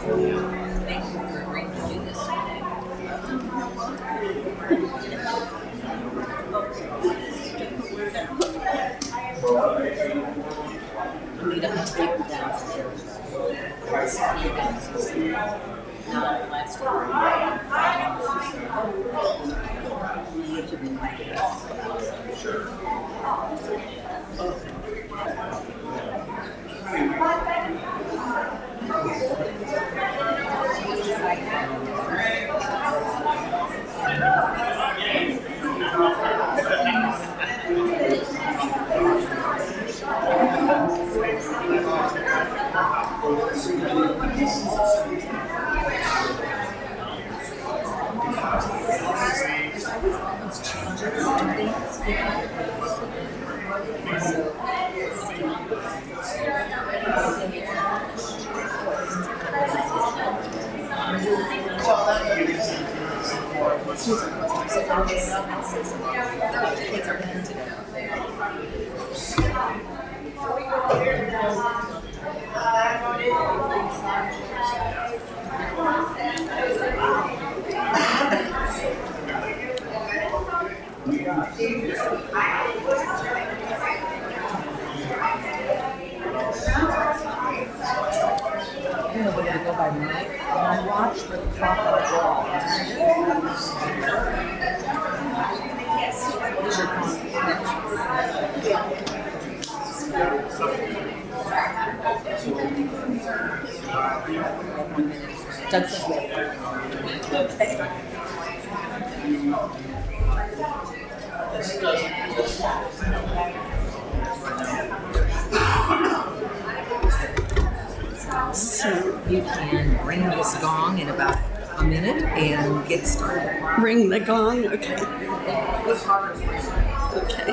Thank you for agreeing to do this. Anita has to take downstairs. Not last I watched for the top of the wall. Doug says okay. So you can ring this gong in about a minute and get started. Ring the gong? Okay. Okay.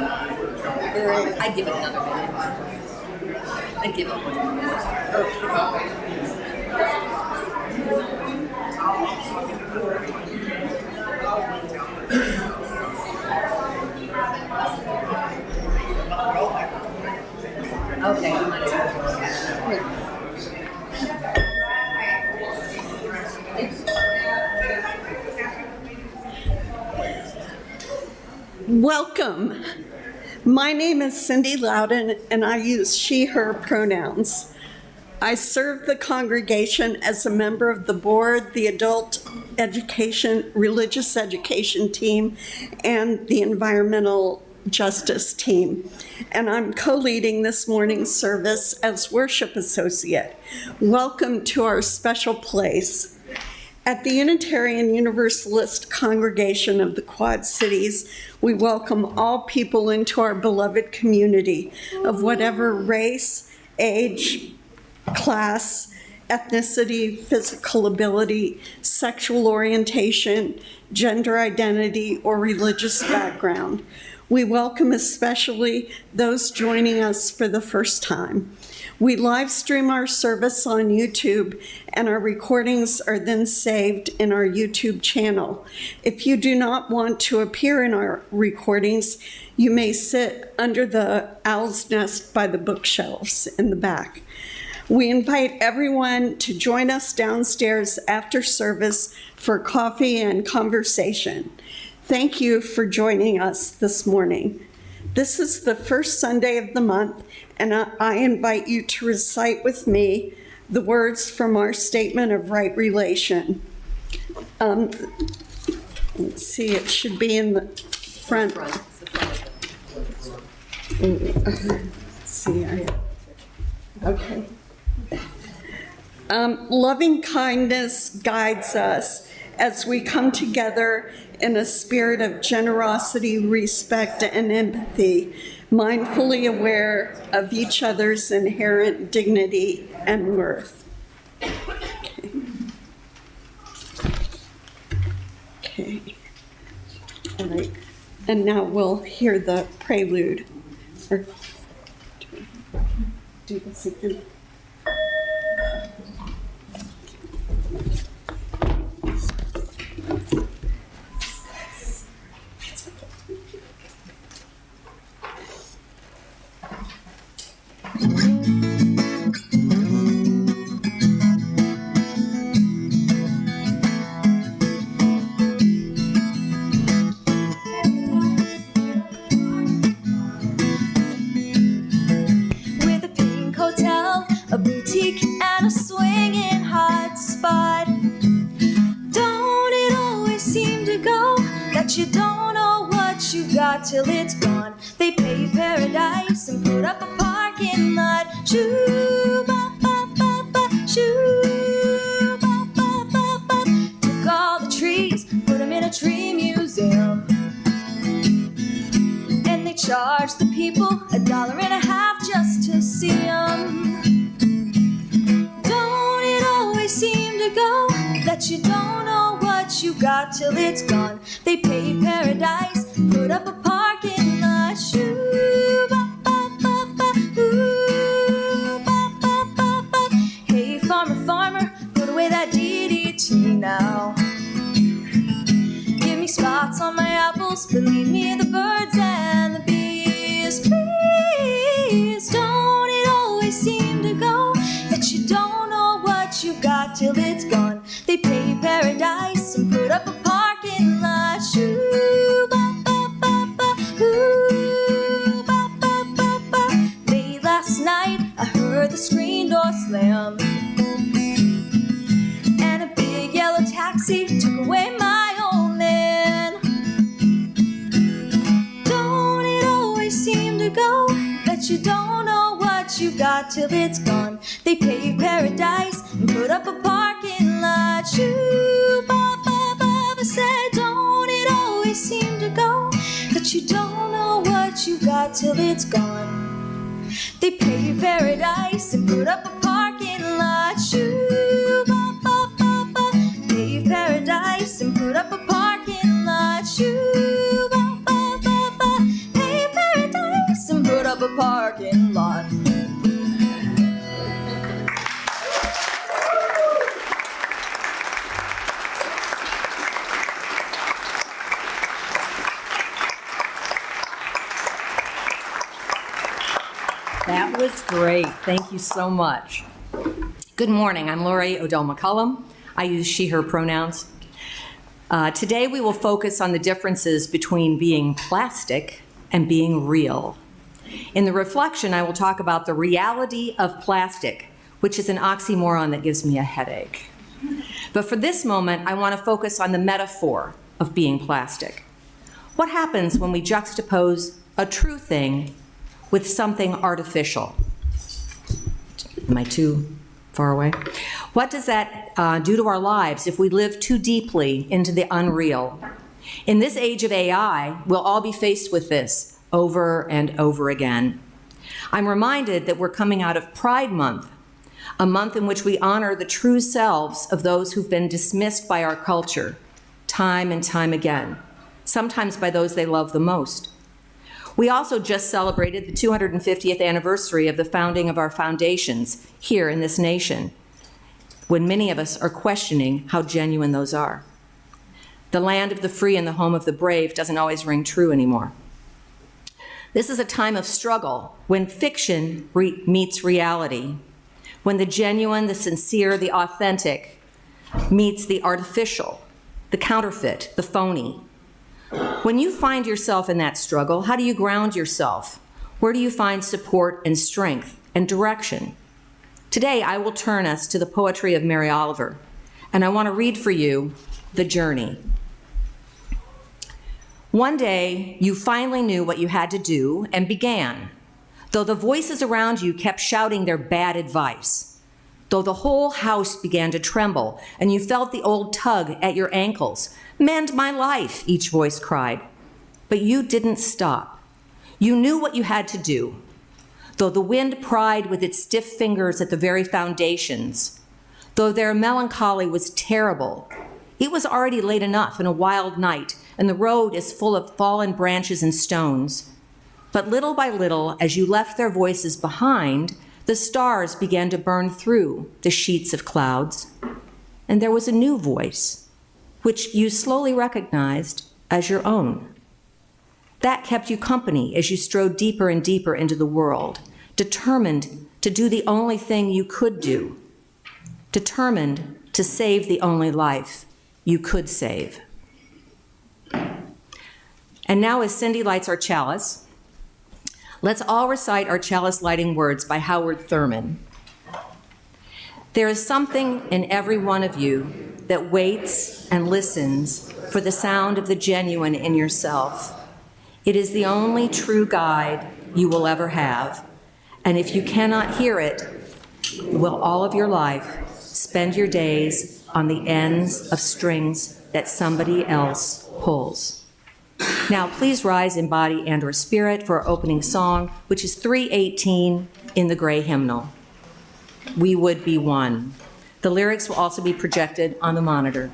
I'd give it another minute. I'd give it 1 minute. Okay, you might as well. Welcome. My name is Cindy Loudon, and I use she, her pronouns. I serve the congregation as a member of the board, the adult education, religious education team, and the environmental justice team. And I'm co-leading this morning's service as worship associate. Welcome to our special place. At the Unitarian Universalist Congregation of the Quad Cities, we welcome all people into our beloved community of whatever race, age, class, ethnicity, physical ability, sexual orientation, gender identity, or religious background. We welcome especially those joining us for the first time. We live stream our service on YouTube, and our recordings are then saved in our YouTube channel. If you do not want to appear in our recordings, you may sit under the owl's nest by the bookshelves in the back. We invite everyone to join us downstairs after service for coffee and conversation. Thank you for joining us this morning. This is the first Sunday of the month, and I invite you to recite with me the words from our Statement of Right Relation. Let's see, it should be in the front. Let's see, okay. Loving kindness guides us as we come together in a spirit of generosity, respect, and empathy, mindfully aware of each other's inherent dignity and worth. Okay. All right. And now we'll hear the prelude. Or do this again. you don't know what you got till it's gone. They paved paradise and put up a parking lot. Shoo ba ba ba ba, shoo ba ba ba ba. Took all the trees, put them in a tree museum, and they charged the people $1.50 just to see them. Don't it always seem to go that you don't know what you got till it's gone? They paved paradise, put up a parking lot. Shoo ba ba ba ba, ooh ba ba ba ba. Hey farmer, farmer, put away that DDT now. Give me spots on my apples, but leave me the birds and the bees. Please, don't it always seem to go that you don't know what you've got till it's gone? They paved paradise and put up a parking lot. Shoo ba ba ba ba, ooh ba ba ba ba. Late last night I heard the screen door slam, and a big yellow taxi took away my old man. Don't it always seem to go that you don't know what you've got till it's gone? They paved paradise and put up a parking lot. Shoo ba ba ba ba. Said, don't it always seem to go that you don't know what you've got till it's gone? They paved paradise and put up a parking lot. Shoo ba ba ba ba. Paved paradise and put up a parking lot. Shoo ba ba ba ba. Paved paradise and put up a parking lot. That was great. Thank you so much. Good morning. I'm Lori Odell McCollum. I use she, her pronouns. Today we will focus on the differences between being plastic and being real. In the reflection, I will talk about the reality of plastic, which is an oxymoron that gives me a headache. But for this moment, I want to focus on the metaphor of being plastic. What happens when we juxtapose a true thing with something artificial? Am I too far away? What does that do to our lives if we live too deeply into the unreal? In this age of AI, we'll all be faced with this over and over again. I'm reminded that we're coming out of Pride Month, a month in which we honor the true selves of those who've been dismissed by our culture time and time again, sometimes by those they love the most. We also just celebrated the 250th anniversary of the founding of our foundations here in this nation, when many of us are questioning how genuine those are. The land of the free and the home of the brave doesn't always ring true anymore. This is a time of struggle when fiction meets reality, when the genuine, the sincere, the authentic meets the artificial, the counterfeit, the phony. When you find yourself in that struggle, how do you ground yourself? Where do you find support and strength and direction? Today, I will turn us to the poetry of Mary Oliver, and I want to read for you The Journey. One day, you finally knew what you had to do and began, though the voices around you kept shouting their bad advice, though the whole house began to tremble and you felt the old tug at your ankles. Mend my life, each voice cried. But you didn't stop. You knew what you had to do, though the wind pried with its stiff fingers at the very foundations, though their melancholy was terrible. It was already late enough in a wild night, and the road is full of fallen branches and stones. But little by little, as you left their voices behind, the stars began to burn through the sheets of clouds. And there was a new voice, which you slowly recognized as your own. That kept you company as you strode deeper and deeper into the world, determined to do the only thing you could do, determined to save the only life you could save. And now, as Cindy lights our chalice, let's all recite our chalice lighting words by Howard Thurman. There is something in every one of you that waits and listens for the sound of the genuine in yourself. It is the only true guide you will ever have. And if you cannot hear it, you will all of your life spend your days on the ends of strings that somebody else pulls. Now, please rise in body and or spirit for our opening song, which is 318 in the gray hymnal, We Would Be One. The lyrics will also be projected on the monitor.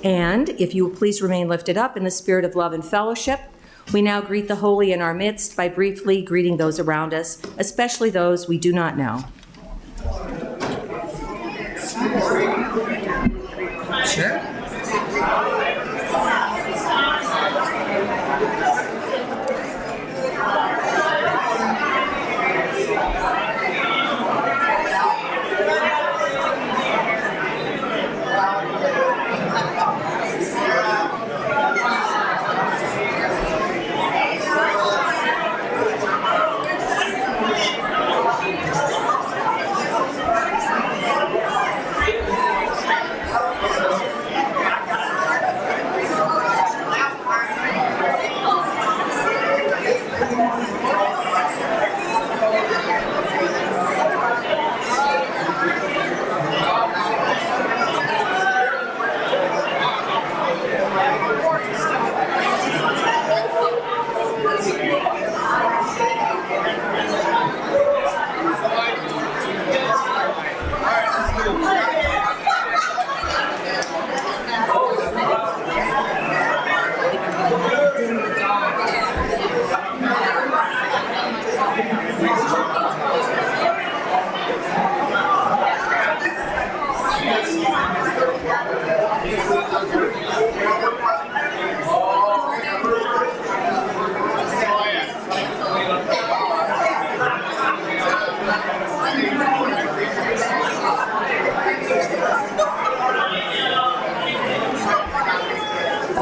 And if you will please remain lifted up in the spirit of love and fellowship, we now greet the holy in our midst by briefly greeting those around us, especially those we do not know. Sure.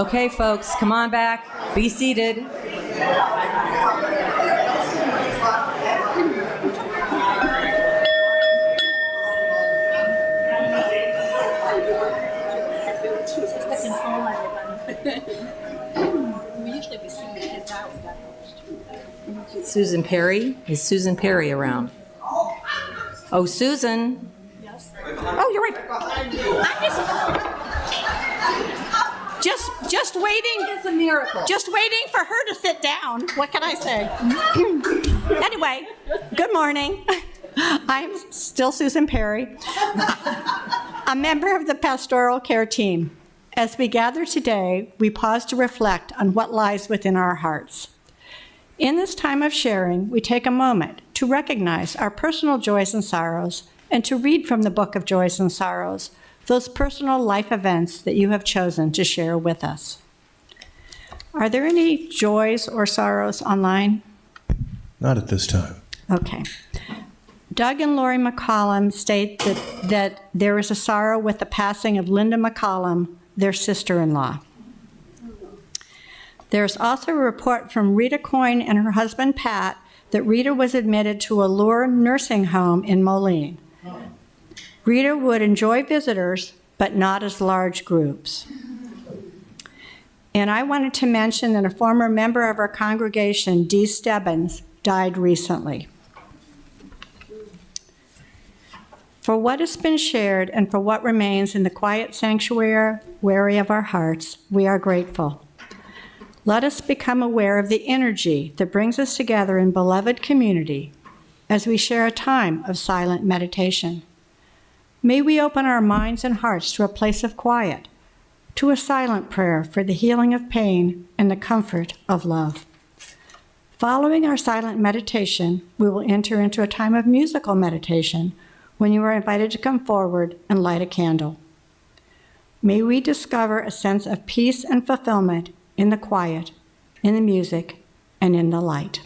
Okay, folks, come on back. Be seated. Susan Perry. Is Susan Perry around? Oh, Susan. Yes. Oh, you're right. Just waiting. It's a miracle. Just waiting for her to sit down. What can I say? Anyway, good morning. I'm still Susan Perry, a member of the pastoral care team. As we gather today, we pause to reflect on what lies within our hearts. In this time of sharing, we take a moment to recognize our personal joys and sorrows and to read from the book of joys and sorrows, those personal life events that you have chosen to share with us. Are there any joys or sorrows online? Not at this time. Okay. Doug and Lori McCollum state that there is a sorrow with the passing of Linda McCollum, their sister-in-law. There's also a report from Rita Coyne and her husband Pat that Rita was admitted to a Lure nursing home in Moline. Rita would enjoy visitors, but not as large groups. And I wanted to mention that a former member of our congregation, Dee Stebbins, died recently. For what has been shared and for what remains in the quiet sanctuary of our hearts, we are grateful. Let us become aware of the energy that brings us together in beloved community as we share a time of silent meditation. May we open our minds and hearts to a place of quiet, to a silent prayer for the healing of pain and the comfort of love. Following our silent meditation, we will enter into a time of musical meditation when you are invited to come forward and light a candle. May we discover a sense of peace and fulfillment in the quiet, in the music, and in the light.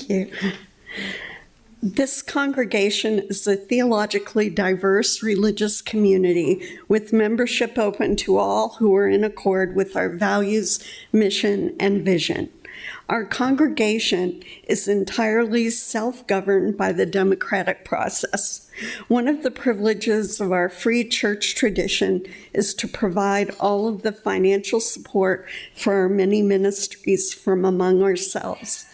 Thank you. This congregation is a theologically diverse religious community with membership open to all who are in accord with our values, mission, and vision. Our congregation is entirely self-governed by the democratic process. One of the privileges of our free church tradition is to provide all of the financial support for our many ministries from among ourselves.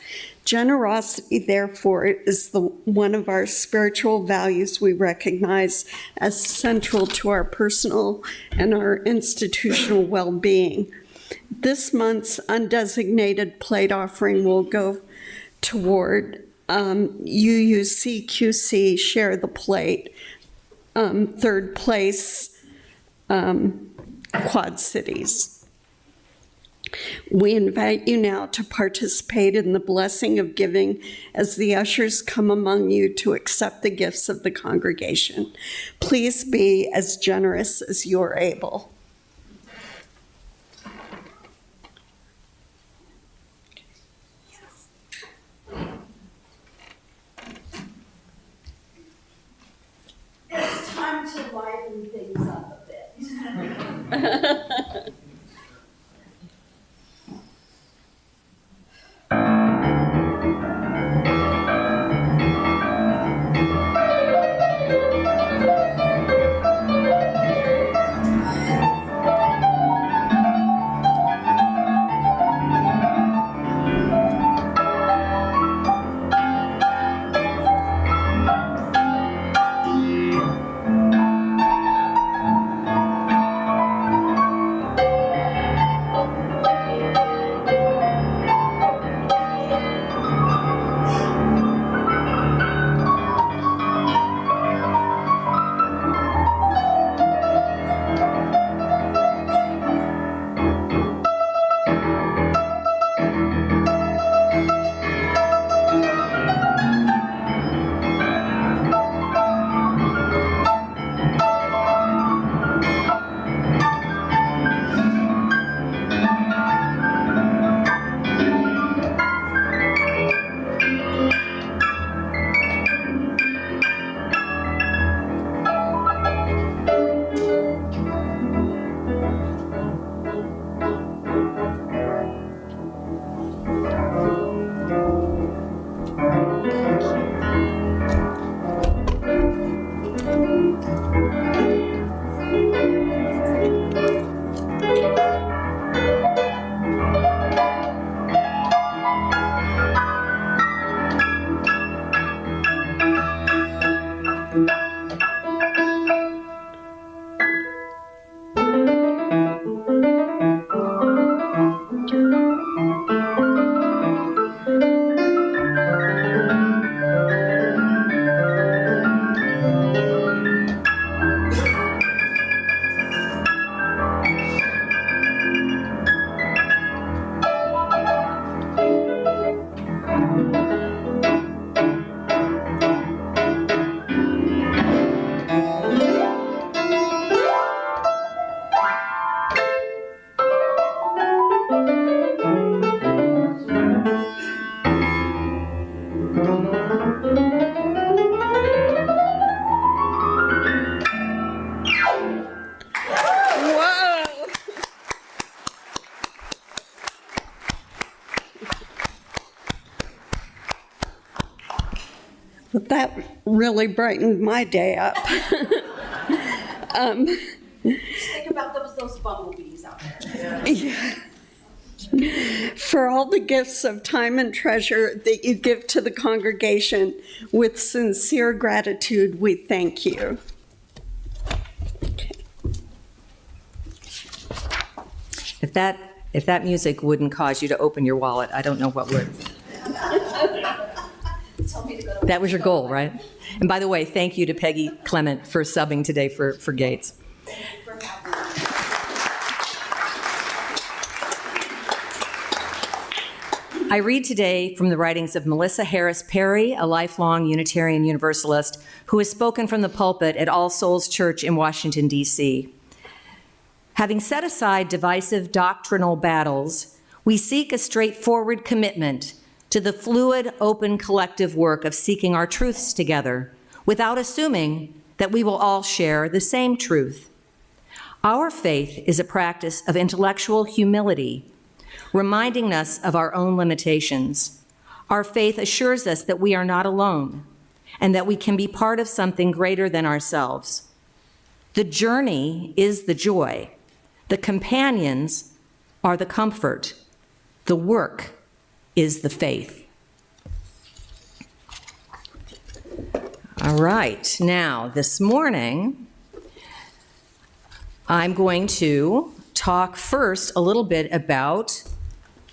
Generosity, therefore, is one of our spiritual values we recognize as central to our personal and our institutional well-being. This month's undesignated plate offering will go toward UUCQC Share the Plate, third place, Quad Cities. We invite you now to participate in the blessing of giving as the ushers come among you to accept the gifts of the congregation. Please be as generous as you're able. It's time to liven things up a bit. But that really brightened my day up. Think about those bumblebees out there. Yeah. For all the gifts of time and treasure that you give to the congregation, with sincere gratitude, we thank you. Okay. If that music wouldn't cause you to open your wallet, I don't know what would. That was your goal, right? And by the way, thank you to Peggy Clement for subbing today for Gates. I read today from the writings of Melissa Harris Perry, a lifelong Unitarian Universalist who has spoken from the pulpit at All Souls Church in Washington, D.C. Having set aside divisive doctrinal battles, we seek a straightforward commitment to the fluid, open, collective work of seeking our truths together without assuming that we will all share the same truth. Our faith is a practice of intellectual humility, reminding us of our own limitations. Our faith assures us that we are not alone and that we can be part of something greater than ourselves. The journey is the joy. The companions are the comfort. The work is the faith. All right, now this morning, I'm going to talk first a little bit about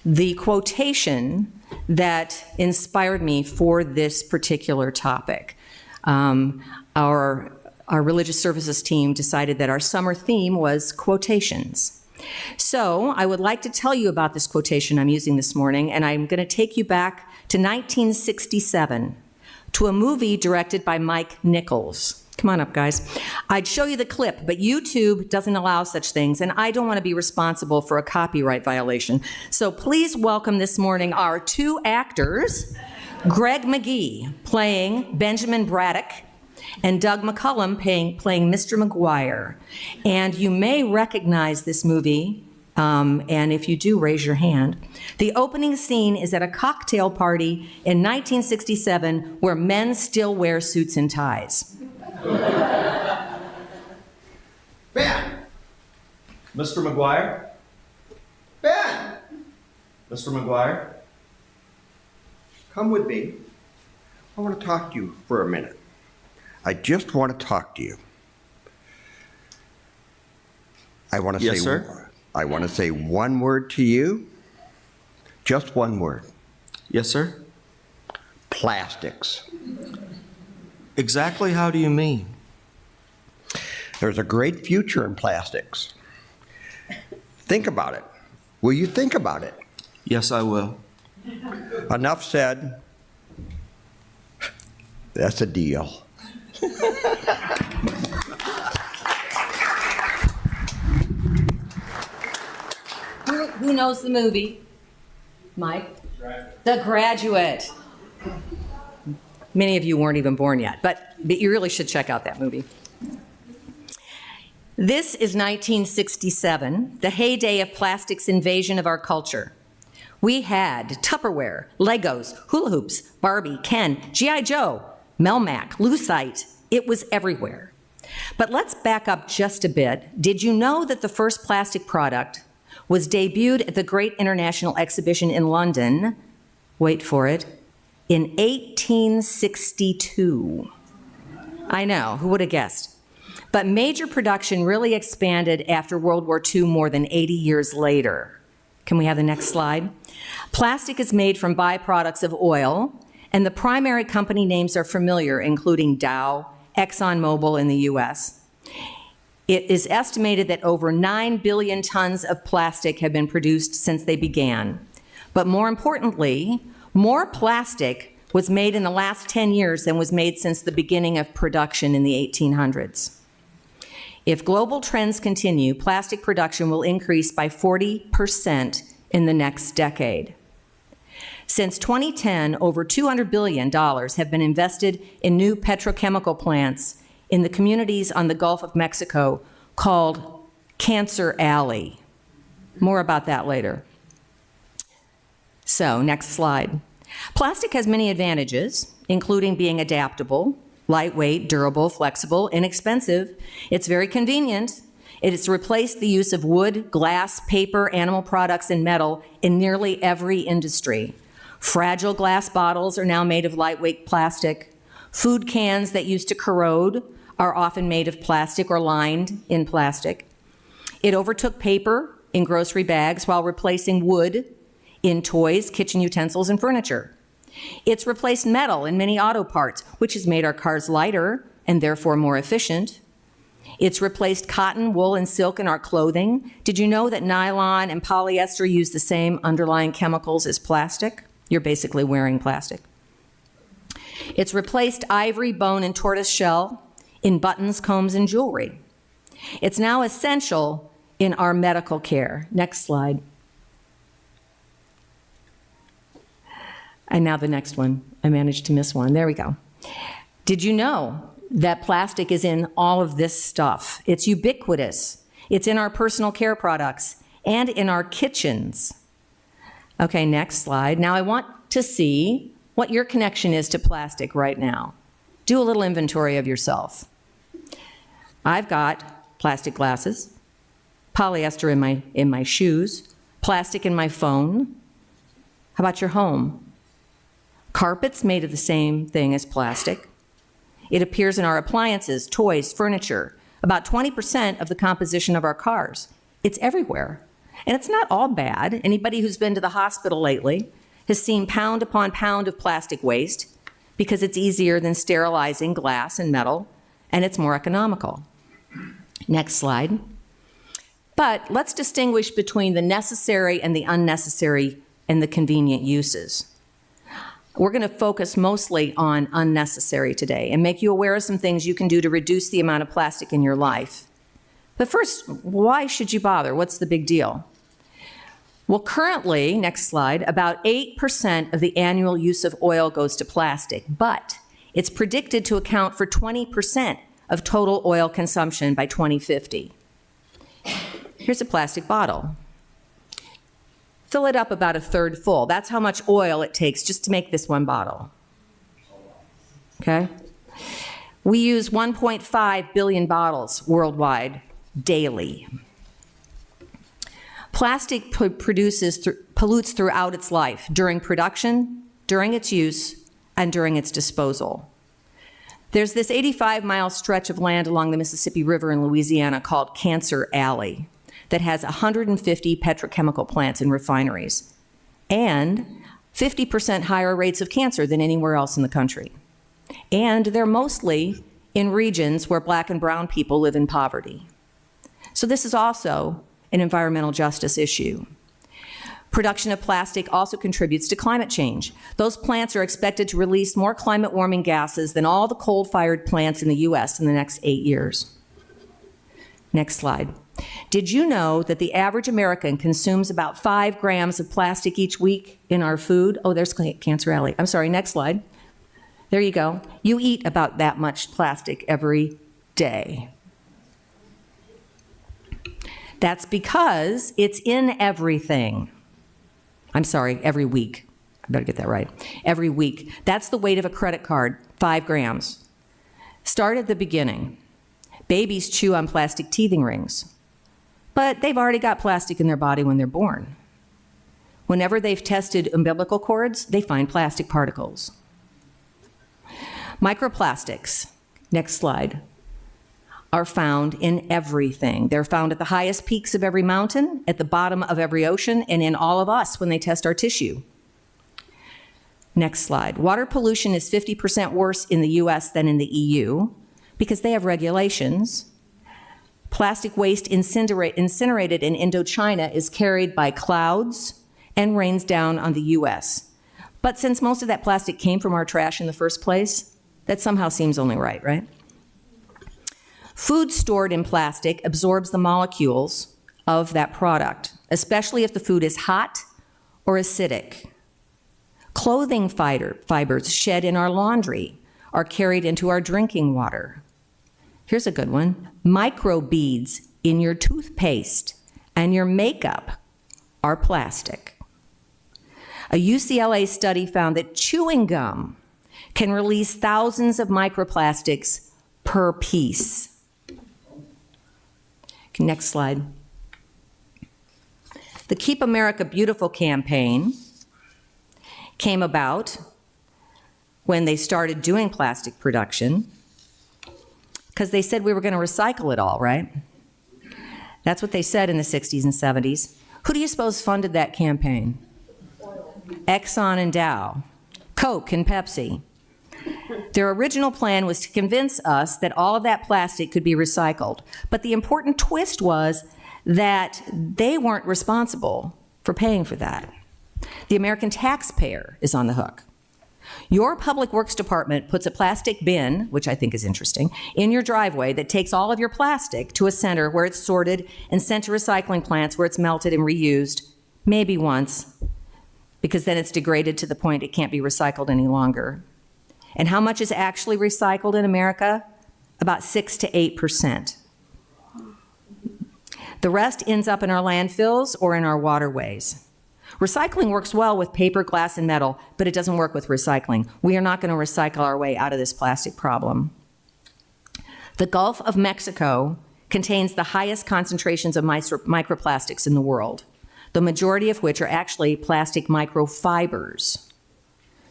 the quotation that inspired me for this particular topic. Our religious services team decided that our summer theme was quotations. So I would like to tell you about this quotation I'm using this morning, and I'm going to take you back to 1967, to a movie directed by Mike Nichols. Come on up, guys. I'd show you the clip, but YouTube doesn't allow such things, and I don't want to be responsible for a copyright violation. So please welcome this morning our two actors, Greg McGee playing Benjamin Braddock, and Doug McCollum playing Mr. McGuire. And you may recognize this movie, and if you do, raise your hand. The opening scene is at a cocktail party in 1967 where men still wear suits and ties. Ben! Mr. McGuire? Ben! Mr. McGuire? Come with me. I want to talk to you for a minute. I just want to talk to you. I want to Yes, say, sir? I want to say one word to you. Just one word. Yes, sir? Plastics. Exactly how do you mean? There's a great future in plastics. Think about it. Will you think about it? Yes, I will. Enough said. That's a deal. Who knows the movie? Mike? The Graduate. Many of you weren't even born yet, but you really should check out that movie. This is 1967, the heyday of plastic's invasion of our culture. We had Tupperware, Legos, hula hoops, Barbie, Ken, G.I. Joe, Melmac, Lucite. It was everywhere. But let's back up just a bit. Did you know that the first plastic product was debuted at the Great International Exhibition in London, wait for it, in 1862? I know, who would have guessed? But major production really expanded after World War II more than 80 years later. Can we have the next slide? Plastic is made from byproducts of oil, and the primary company names are familiar, including Dow, ExxonMobil in the US. It is estimated that over 9 billion tons of plastic have been produced since they began. But more importantly, more plastic was made in the last 10 years than was made since the beginning of production in the 1800s. If global trends continue, plastic production will increase by 40% in the next decade. Since 2010, over $200 billion have been invested in new petrochemical plants in the communities on the Gulf of Mexico called Cancer Alley. More about that later. So, next slide. Plastic has many advantages, including being adaptable, lightweight, durable, flexible, inexpensive. It's very convenient. It has replaced the use of wood, glass, paper, animal products, and metal in nearly every industry. Fragile glass bottles are now made of lightweight plastic. Food cans that used to corrode are often made of plastic or lined in plastic. It overtook paper in grocery bags while replacing wood in toys, kitchen utensils, and furniture. It's replaced metal in many auto parts, which has made our cars lighter and therefore more efficient. It's replaced cotton, wool, and silk in our clothing. Did you know that nylon and polyester use the same underlying chemicals as plastic? You're basically wearing plastic. It's replaced ivory, bone, and tortoise shell in buttons, combs, and jewelry. It's now essential in our medical care. Next slide. And now the next one. I managed to miss one. There we go. Did you know that plastic is in all of this stuff? It's ubiquitous. It's in our personal care products and in our kitchens. Okay, next slide. Now I want to see what your connection is to plastic right now. Do a little inventory of yourself. I've got plastic glasses, polyester in my shoes, plastic in my phone. How about your home? Carpet's made of the same thing as plastic. It appears in our appliances, toys, furniture, about 20% of the composition of our cars. It's everywhere. And it's not all bad. Anybody who's been to the hospital lately has seen pound upon pound of plastic waste because it's easier than sterilizing glass and metal, and it's more economical. Next slide. But let's distinguish between the necessary and the unnecessary and the convenient uses. We're going to focus mostly on unnecessary today and make you aware of some things you can do to reduce the amount of plastic in your life. But first, why should you bother? What's the big deal? Well, currently, next slide, about 8% of the annual use of oil goes to plastic, but it's predicted to account for 20% of total oil consumption by 2050. Here's a plastic bottle. Fill it up about a third full. That's how much oil it takes just to make this one bottle. Okay? We use 1.5 billion bottles worldwide daily. Plastic pollutes throughout its life, during production, during its use, and during its disposal. There's this 85-mile stretch of land along the Mississippi River in Louisiana called Cancer Alley that has 150 petrochemical plants and refineries, and 50% higher rates of cancer than anywhere else in the country. And they're mostly in regions where Black and brown people live in poverty. So this is also an environmental justice issue. Production of plastic also contributes to climate change. Those plants are expected to release more climate warming gases than all the coal-fired plants in the US in the next 8 years. Next slide. Did you know that the average American consumes about 5 grams of plastic each week in our food? Oh, there's Cancer Alley. I'm sorry, next slide. There you go. You eat about that much plastic every day. That's because it's in everything. I'm sorry, every week. I better get that right. Every week. That's the weight of a credit card, 5 grams. Start at the beginning. Babies chew on plastic teething rings, but they've already got plastic in their body when they're born. Whenever they've tested umbilical cords, they find plastic particles. Microplastics, next slide, are found in everything. They're found at the highest peaks of every mountain, at the bottom of every ocean, and in all of us when they test our tissue. Next slide. Water pollution is 50% worse in the US than in the EU because they have regulations. Plastic waste incinerated in Indochina is carried by clouds and rains down on the US. But since most of that plastic came from our trash in the first place, that somehow seems only right, right? Food stored in plastic absorbs the molecules of that product, especially if the food is hot or acidic. Clothing fibers shed in our laundry are carried into our drinking water. Here's a good one. Microbeads in your toothpaste and your makeup are plastic. A UCLA study found that chewing gum can release thousands of microplastics per piece. Okay, next slide. The Keep America Beautiful campaign came about when they started doing plastic production because they said we were going to recycle it all, right? That's what they said in the 60s and 70s. Who do you suppose funded that campaign? Exxon and Dow, Coke and Pepsi. Their original plan was to convince us that all of that plastic could be recycled. But the important twist was that they weren't responsible for paying for that. The American taxpayer is on the hook. Your public works department puts a plastic bin, which I think is interesting, in your driveway that takes all of your plastic to a center where it's sorted and sent to recycling plants where it's melted and reused, maybe once, because then it's degraded to the point it can't be recycled any longer. And how much is actually recycled in America? About 6 to 8%. The rest ends up in our landfills or in our waterways. Recycling works well with paper, glass, and metal, but it doesn't work with recycling. We are not going to recycle our way out of this plastic problem. The Gulf of Mexico contains the highest concentrations of microplastics in the world, the majority of which are actually plastic microfibers.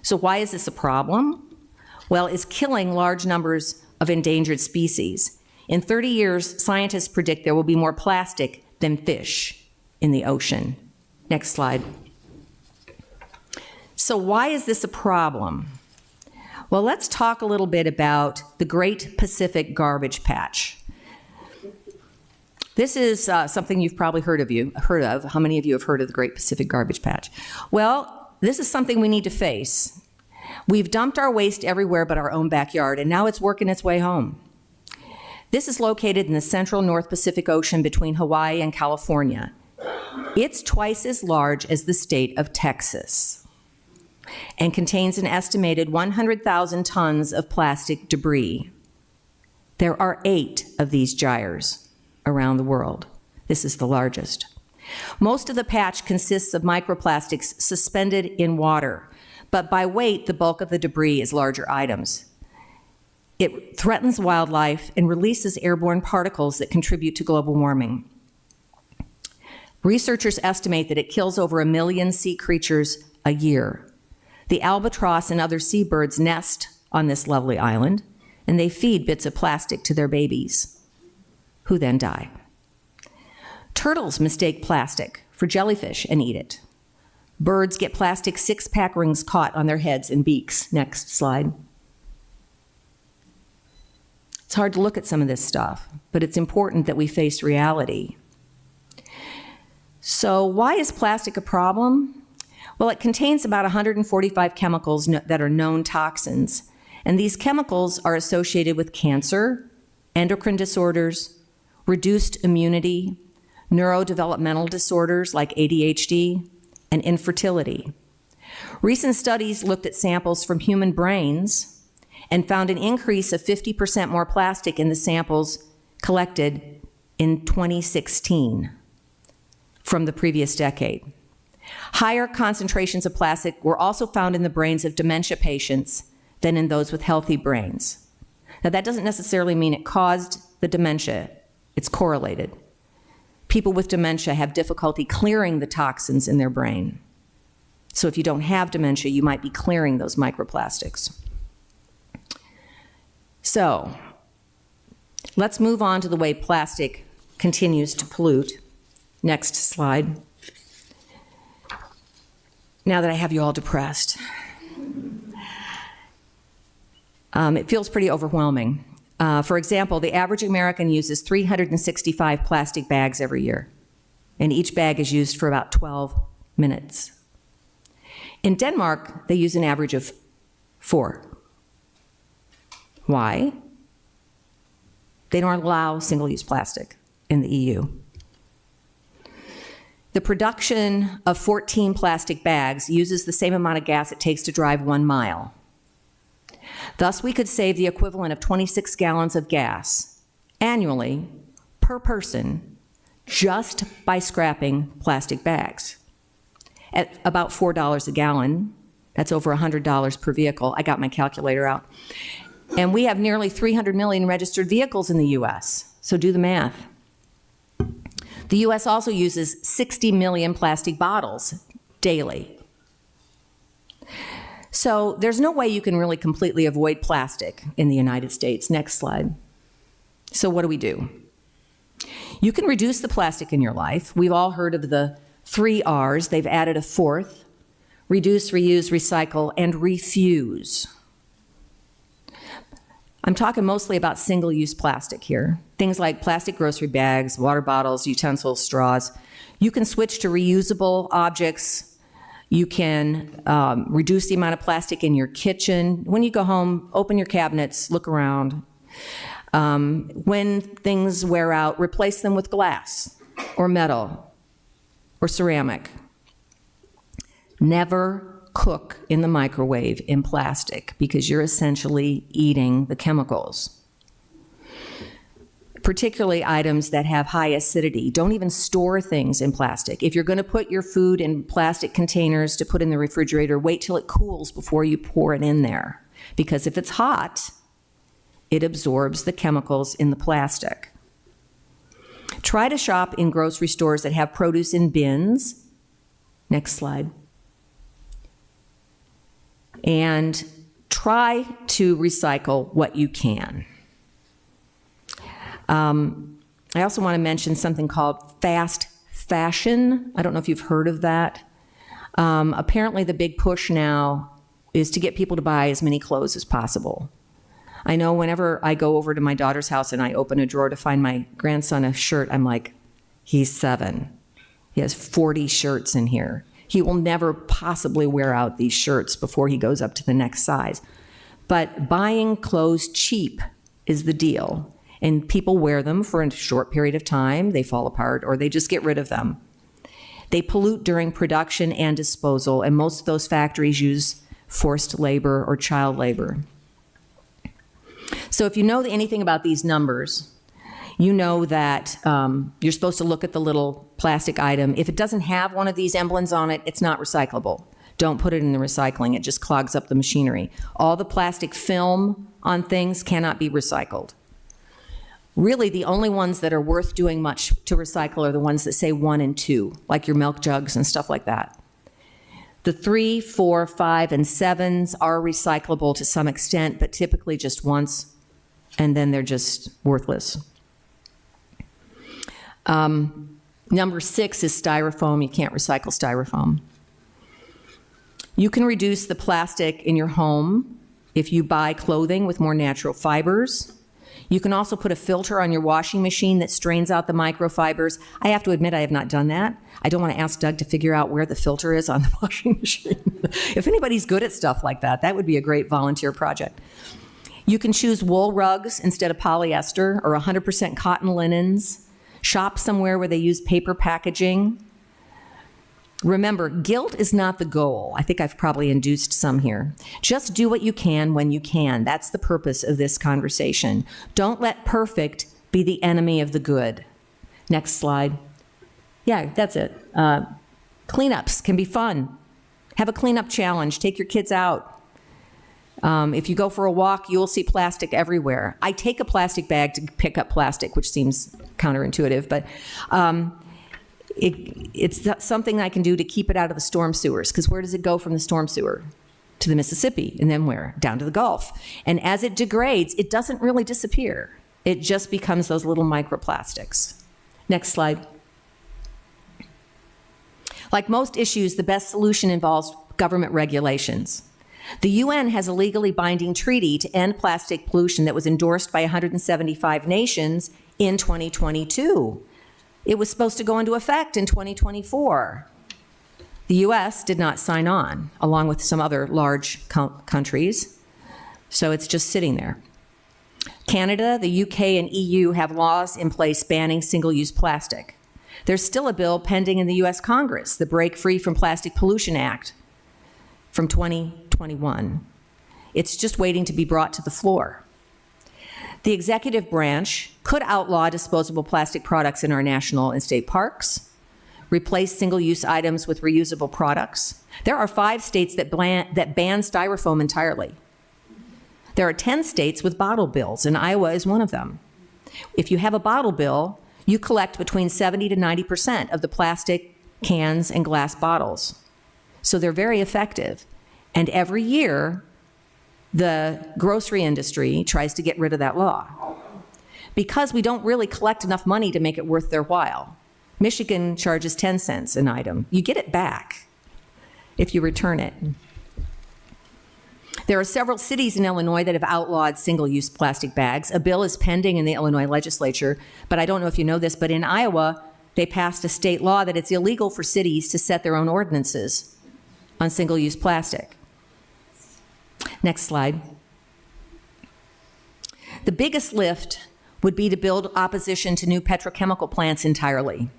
So why is this a problem? Well, it's killing large numbers of endangered species. In 30 years, scientists predict there will be more plastic than fish in the ocean. Next slide. So why is this a problem? Well, let's talk a little bit about the Great Pacific Garbage Patch. This is something you've probably heard of. How many of you have heard of the Great Pacific Garbage Patch? Well, this is something we need to face. We've dumped our waste everywhere but our own backyard, and now it's working its way home. This is located in the central North Pacific Ocean between Hawaii and California. It's twice as large as the state of Texas and contains an estimated 100,000 tons of plastic debris. There are 8 of these gyres around the world. This is the largest. Most of the patch consists of microplastics suspended in water, but by weight, the bulk of the debris is larger items. It threatens wildlife and releases airborne particles that contribute to global warming. Researchers estimate that it kills over 1 million sea creatures a year. The albatross and other seabirds nest on this lovely island, and they feed bits of plastic to their babies, who then die. Turtles mistake plastic for jellyfish and eat it. Birds get plastic 6-pack rings caught on their heads and beaks. Next slide. It's hard to look at some of this stuff, but it's important that we face reality. So why is plastic a problem? Well, it contains about 145 chemicals that are known toxins, and these chemicals are associated with cancer, endocrine disorders, reduced immunity, neurodevelopmental disorders like ADHD, and infertility. Recent studies looked at samples from human brains and found an increase of 50% more plastic in the samples collected in 2016 from the previous decade. Higher concentrations of plastic were also found in the brains of dementia patients than in those with healthy brains. Now, that doesn't necessarily mean it caused the dementia. It's correlated. People with dementia have difficulty clearing the toxins in their brain. So if you don't have dementia, you might be clearing those microplastics. So let's move on to the way plastic continues to pollute. Next slide. Now that I have you all depressed. It feels pretty overwhelming. For example, the average American uses 365 plastic bags every year, and each bag is used for about 12 minutes. In Denmark, they use an average of 4. Why? They don't allow single-use plastic in the EU. The production of 14 plastic bags uses the same amount of gas it takes to drive 1 mile. Thus, we could save the equivalent of 26 gallons of gas annually per person just by scrapping plastic bags. At about $4 a gallon, that's over $100 per vehicle. I got my calculator out. And we have nearly 300 million registered vehicles in the US, so do the math. The US also uses 60 million plastic bottles daily. So there's no way you can really completely avoid plastic in the United States. Next slide. So what do? You can reduce the plastic in your life. We've all heard of the 3 R's. They've added a 4th: reduce, reuse, recycle, and refuse. I'm talking mostly about single-use plastic here. Things like plastic grocery bags, water bottles, utensils, straws. You can switch to reusable objects. You can reduce the amount of plastic in your kitchen. When you go home, open your cabinets, look around. When things wear out, replace them with glass or metal or ceramic. Never cook in the microwave in plastic because you're essentially eating the chemicals. Particularly items that have high acidity. Don't even store things in plastic. If you're going to put your food in plastic containers to put in the refrigerator, wait till it cools before you pour it in there. Because if it's hot, it absorbs the chemicals in the plastic. Try to shop in grocery stores that have produce in bins. Next slide. And try to recycle what you can. I also want to mention something called fast fashion. I don't know if you've heard of that. Apparently the big push now is to get people to buy as many clothes as possible. I know whenever I go over to my daughter's house and I open a drawer to find my grandson a shirt, I'm like, he's 7. He has 40 shirts in here. He will never possibly wear out these shirts before he goes up to the next size. But buying clothes cheap is the deal. And people wear them for a short period of time, they fall apart, or they just get rid of them. They pollute during production and disposal, and most of those factories use forced labor or child labor. So if you know anything about these numbers, you know that you're supposed to look at the little plastic item. If it doesn't have one of these emblems on it, it's not recyclable. Don't put it in the recycling, it just clogs up the machinery. All the plastic film on things cannot be recycled. Really, the only ones that are worth doing much to recycle are the ones that say 1 and 2, like your milk jugs and stuff like that. The 3, 4, 5, and 7s are recyclable to some extent, but typically just once, and then they're just worthless. Number 6 is styrofoam. You can't recycle styrofoam. You can reduce the plastic in your home if you buy clothing with more natural fibers. You can also put a filter on your washing machine that strains out the microfibers. I have to admit I have not done that. I don't want to ask Doug to figure out where the filter is on the washing machine. If anybody's good at stuff like that, that would be a great volunteer project. You can choose wool rugs instead of polyester or 100% cotton linens. Shop somewhere where they use paper packaging. Remember, guilt is not the goal. I think I've probably induced some here. Just do what you can when you can. That's the purpose of this conversation. Don't let perfect be the enemy of the good. Next slide. Yeah, that's it. Cleanups can be fun. Have a cleanup challenge. Take your kids out. If you go for a walk, you will see plastic everywhere. I take a plastic bag to pick up plastic, which seems counterintuitive, but it's something I can do to keep it out of the storm sewers, because where does it go from the storm sewer? To the Mississippi, and then where? Down to the Gulf. And as it degrades, it doesn't really disappear. It just becomes those little microplastics. Next slide. Like most issues, the best solution involves government regulations. The UN has a legally binding treaty to end plastic pollution that was endorsed by 175 nations in 2022. It was supposed to go into effect in 2024. The US did not sign on, along with some other large countries, so it's just sitting there. Canada, the UK, and EU have laws in place banning single-use plastic. There's still a bill pending in the US Congress, the Break Free from Plastic Pollution Act from 2021. It's just waiting to be brought to the floor. The executive branch could outlaw disposable plastic products in our national and state parks, replace single-use items with reusable products. There are 5 states that ban styrofoam entirely. There are 10 states with bottle bills, and Iowa is one of them. If you have a bottle bill, you collect between 70 to 90% of the plastic cans and glass bottles. So they're very effective. And every year, the grocery industry tries to get rid of that law because we don't really collect enough money to make it worth their while. Michigan charges 10 cents an item. You get it back if you return it. There are several cities in Illinois that have outlawed single-use plastic bags. A bill is pending in the Illinois legislature, but I don't know if you know this, but in Iowa, they passed a state law that it's illegal for cities to set their own ordinances on single-use plastic. Next slide. The biggest lift would be to build opposition to new petrochemical plants entirely.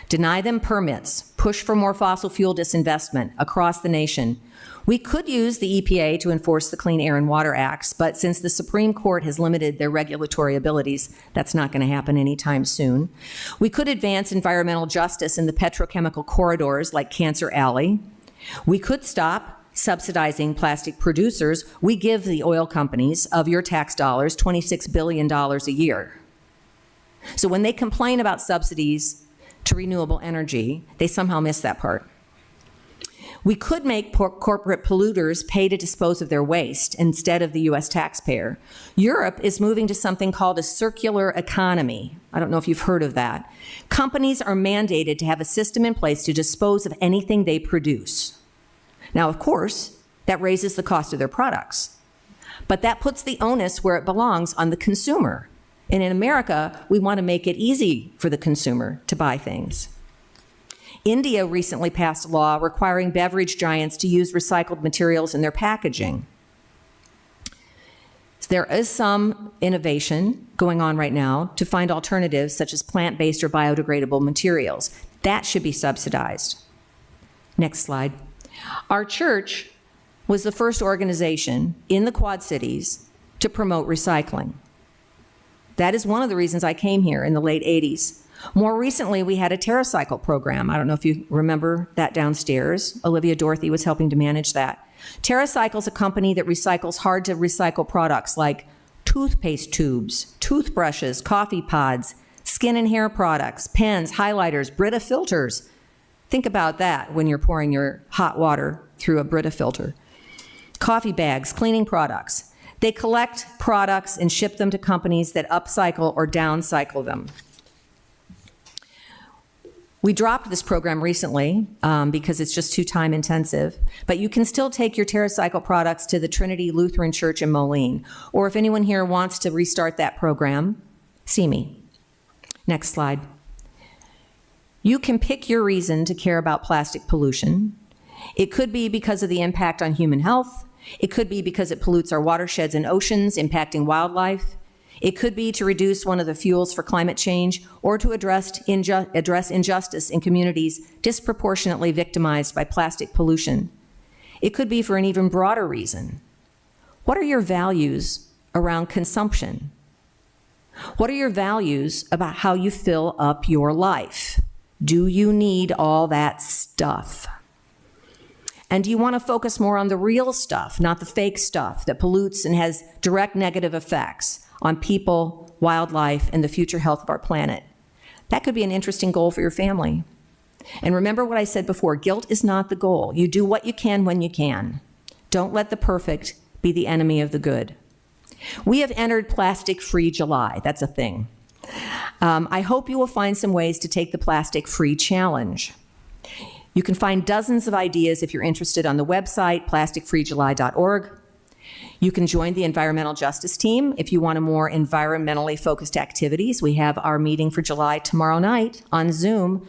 Deny them permits, push for more fossil fuel disinvestment across the nation. We could use the EPA to enforce the Clean Air and Water Acts, but since the Supreme Court has limited their regulatory abilities, that's not going to happen anytime soon. We could advance environmental justice in the petrochemical corridors like Cancer Alley. We could stop subsidizing plastic producers. We give the oil companies of your tax dollars $26 billion a year. So when they complain about subsidies to renewable energy, they somehow miss that part. We could make corporate polluters pay to dispose of their waste instead of the U.S. taxpayer. Europe is moving to something called a circular economy. I don't know if you've heard of that. Companies are mandated to have a system in place to dispose of anything they produce. Now, of course, that raises the cost of their products, but that puts the onus where it belongs on the consumer. And in America, we want to make it easy for the consumer to buy things. India recently passed a law requiring beverage giants to use recycled materials in their packaging. There is some innovation going on right now to find alternatives such as plant-based or biodegradable materials. That should be subsidized. Next slide. Our church was the first organization in the Quad Cities to promote recycling. That is one of the reasons I came here in the late 80s. More recently, we had a TerraCycle program. I don't know if you remember that downstairs. Olivia Dorothy was helping to manage that. TerraCycle is a company that recycles hard-to-recycle products like toothpaste tubes, toothbrushes, coffee pods, skin and hair products, pens, highlighters, Brita filters. Think about that when you're pouring your hot water through a Brita filter. Coffee bags, cleaning products. They collect products and ship them to companies that upcycle or downcycle them. We dropped this program recently because it's just too time intensive, but you can still take your TerraCycle products to the Trinity Lutheran Church in Moline, or if anyone here wants to restart that program, see me. Next slide. You can pick your reason to care about plastic pollution. It could be because of the impact on human health. It could be because it pollutes our watersheds and oceans, impacting wildlife. It could be to reduce one of the fuels for climate change or to address injustice in communities disproportionately victimized by plastic pollution. It could be for an even broader reason. What are your values around consumption? What are your values about how you fill up your life? Do you need all that stuff? And do you want to focus more on the real stuff, not the fake stuff that pollutes and has direct negative effects on people, wildlife, and the future health of our planet? That could be an interesting goal for your family. And remember what I said before, guilt is not the goal. You do what you can when you can. Don't let the perfect be the enemy of the good. We have entered Plastic-Free July. That's a thing. I hope you will find some ways to take the plastic-free challenge. You can find dozens of ideas if you're interested on the website, plasticfreejuly.org. You can join the environmental justice team if you want a more environmentally focused activities. We have our meeting for July tomorrow night on Zoom.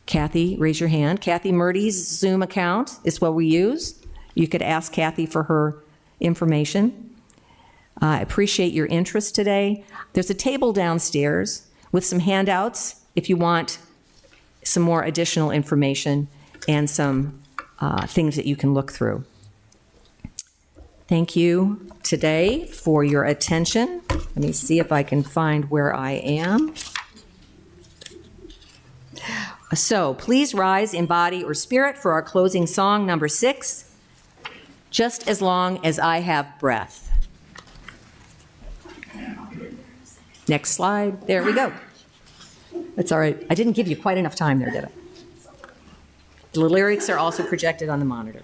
Kathy, raise your hand. Kathy Murdy's Zoom account is what we use. You could ask Kathy for her information. I appreciate your interest today. There's a table downstairs with some handouts if you want some more additional information and some things that you can look through. Thank you today for your attention. Let me see if I can find where I am. So please rise in body or spirit for our closing song, number 6, Just As Long As I Have Breath. Next slide. There we go. That's all right. I didn't give you quite enough time there, did I? The lyrics are also projected on the monitor.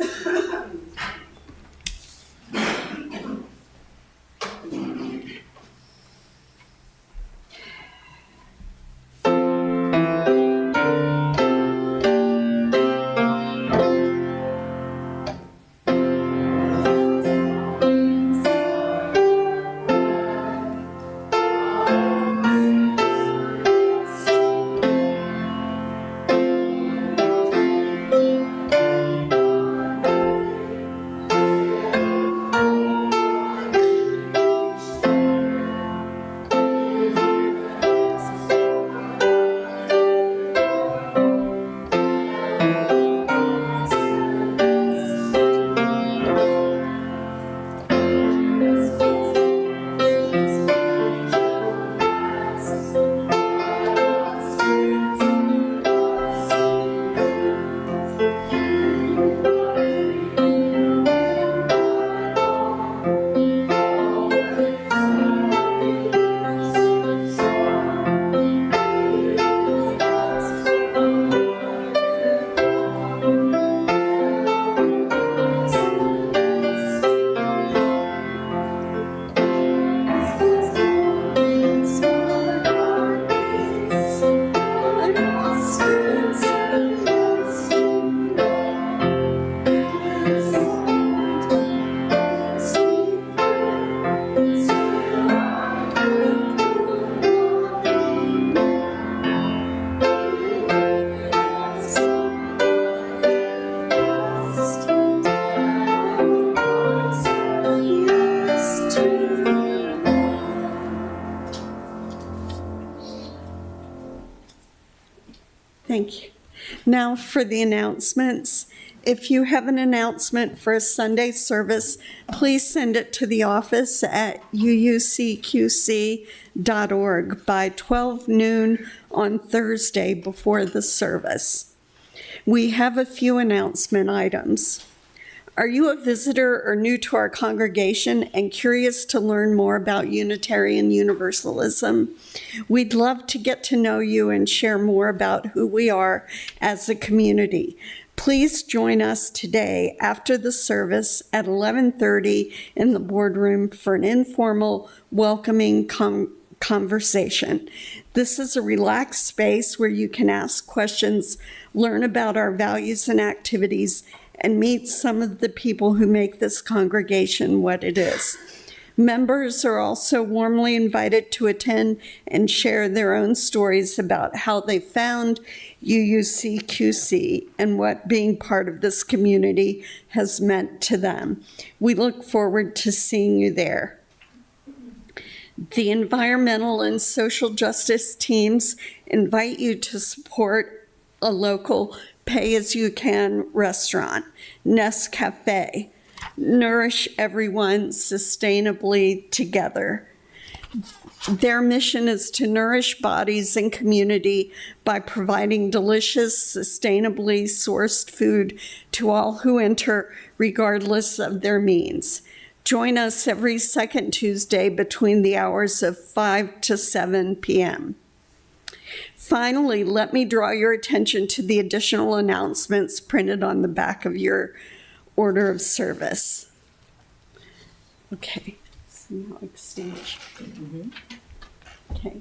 Thank you. Now for the announcements. If you have an announcement for a Sunday service, please send it to the office at uucqc.org by 12 noon on Thursday before the service. We have a few announcement items. Are you a visitor or new to our congregation and curious to learn more about Unitarian Universalism? We'd love to get to know you and share more about who we are as a community. Please join us today after the service at 11:30 in the boardroom for an informal, welcoming conversation. This is a relaxed space where you can ask questions, learn about our values and activities, and meet some of the people who make this congregation what it is. Members are also warmly invited to attend and share their own stories about how they found UUCQC and what being part of this community has meant to them. We look forward to seeing you there. The environmental and social justice teams invite you to support a local pay-as-you-can restaurant, Nest Cafe. Nourish everyone sustainably together. Their mission is to nourish bodies and community by providing delicious, sustainably sourced food to all who enter, regardless of their means. Join us every second Tuesday between the hours of 5 to 7 p.m. Finally, let me draw your attention to the additional announcements printed on the back of your order of service. Okay, so now extinguish. Okay.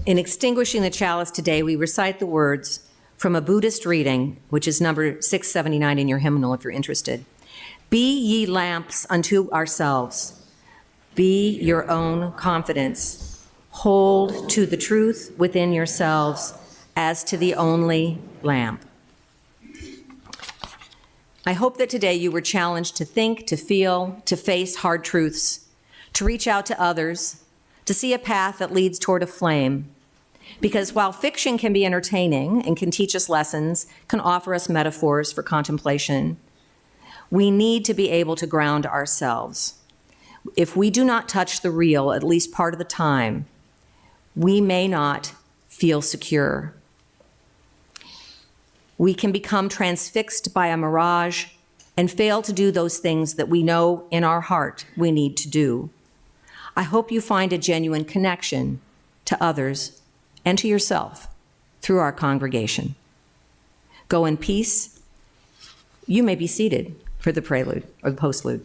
In extinguishing the chalice today, we recite the words from a Buddhist reading, which is number 679 in your hymnal if you're interested. Be ye lamps unto ourselves. Be your own confidence. Hold to the truth within yourselves as to the only lamp. I hope that today you were challenged to think, to feel, to face hard truths, to reach out to others, to see a path that leads toward a flame. Because while fiction can be entertaining and can teach us lessons, can offer us metaphors for contemplation, we need to be able to ground ourselves. If we do not touch the real at least part of the time, we may not feel secure. We can become transfixed by a mirage and fail to do those things that we know in our heart we need to do. I hope you find a genuine connection to others and to yourself through our congregation. Go in peace. You may be seated for the prelude or the postlude.